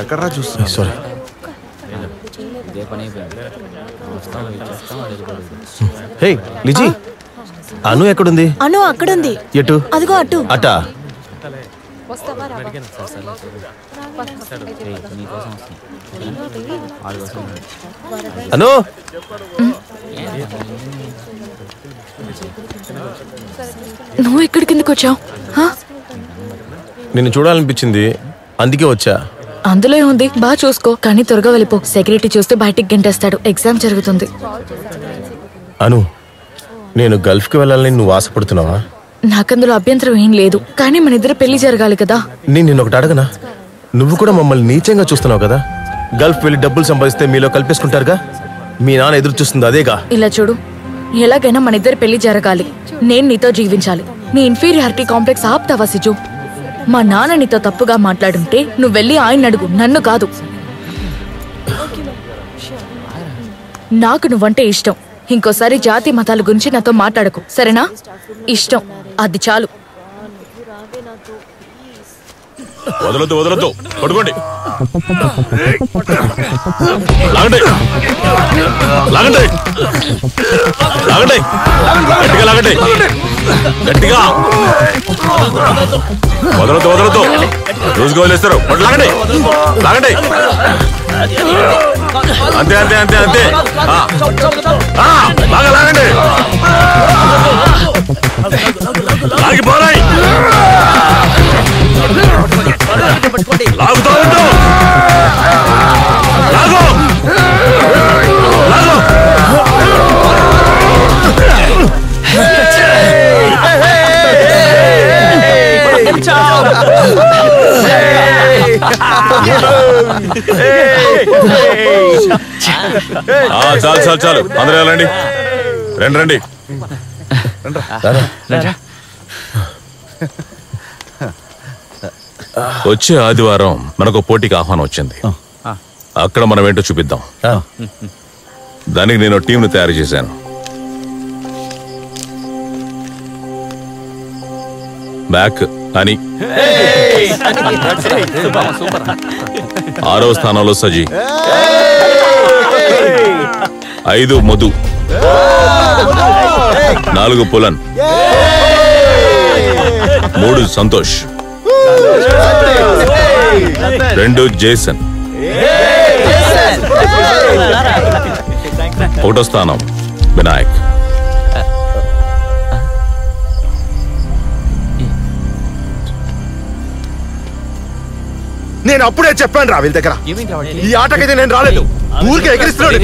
ఎక్కడ్రా చూస్తున్నా? సారీ. హే లిజీ, అను ఎక్కడుంది? అను అక్కడుంది. ఎటు? అదిగో అటు. అటా? అను, నువ్వు ఇక్కడికి ఎందుకు వచ్చావు? నిన్ను చూడాలనిపించింది, అందుకే వచ్చా. అందులో ఏముంది, బాగా చూసుకో, కానీ త్వరగా వెళ్ళిపో. సెక్యూరిటీ చూస్తే బయటికి గంటేస్తాడు. ఎగ్జామ్ జరుగుతుంది. అను, నేను గల్ఫ్కి వెళ్ళాలని నువ్వు ఆశపడుతున్నావా? నాకందులో అభ్యంతరం ఏం లేదు, కానీ మన ఇద్దరు పెళ్లి జరగాలి కదా. నేను నిన్నొకటి అడగనా? నువ్వు కూడా మమ్మల్ని నీచంగా చూస్తున్నావు కదా. గల్ఫ్ వెళ్ళి డబ్బులు సంపాదిస్తే మీలో కల్పేసుకుంటారుగా. మీ నాన్న ఎదురు చూస్తుంది అదేగా. ఇలా చూడు, ఎలాగైనా మన ఇద్దరు పెళ్లి జరగాలి. నేను నీతో జీవించాలి. నీ ఇన్ఫీరియారిటీ కాంప్లెక్స్ ఆపుతావా సిజు? మా నాన్న నీతో తప్పుగా మాట్లాడుంటే నువ్వు వెళ్ళి ఆయన అడుగు, నన్ను కాదు. నాకు నువ్వంటే ఇష్టం. ఇంకోసారి జాతి మతాల గురించి నాతో మాట్లాడకు, సరేనా? ఇష్టం, అది చాలు. వదలొద్దు వదలొద్దు, పట్టుకోండి. లాగండి లాగండి లాగండి, గట్టిగా లాగండి, గట్టిగా. వదలొద్దు వదలొద్దు, రోజుగా వదిలేస్తారు. లాగండి లాగండి, అంతే అంతే అంతే అంతే. బాగా లాగండి, లాగిపోరాయి, లాగుతూ ఉండు. లాగు లాగు. చాలు చాలు చాలు, అందరూ వెళ్ళండి. రండి రండి. వచ్చే ఆదివారం మనకు పోటీకి ఆహ్వానం వచ్చింది. అక్కడ మనం ఏంటో చూపిద్దాం. దానికి నేను టీంను తయారు చేశాను. బ్యాక్ అని 6వ స్థానంలో సజీ, 5 మధు, 4 పులన్, 3 సంతోష్, 2 జేసన్, 1వ స్థానం వినాయక్. నేను అప్పుడే చెప్పాను రా వీళ్ళ దగ్గర, ఈ ఆటకైతే నేను రాలేదు. ఊరికే ఎగిరిస్తున్నాడు.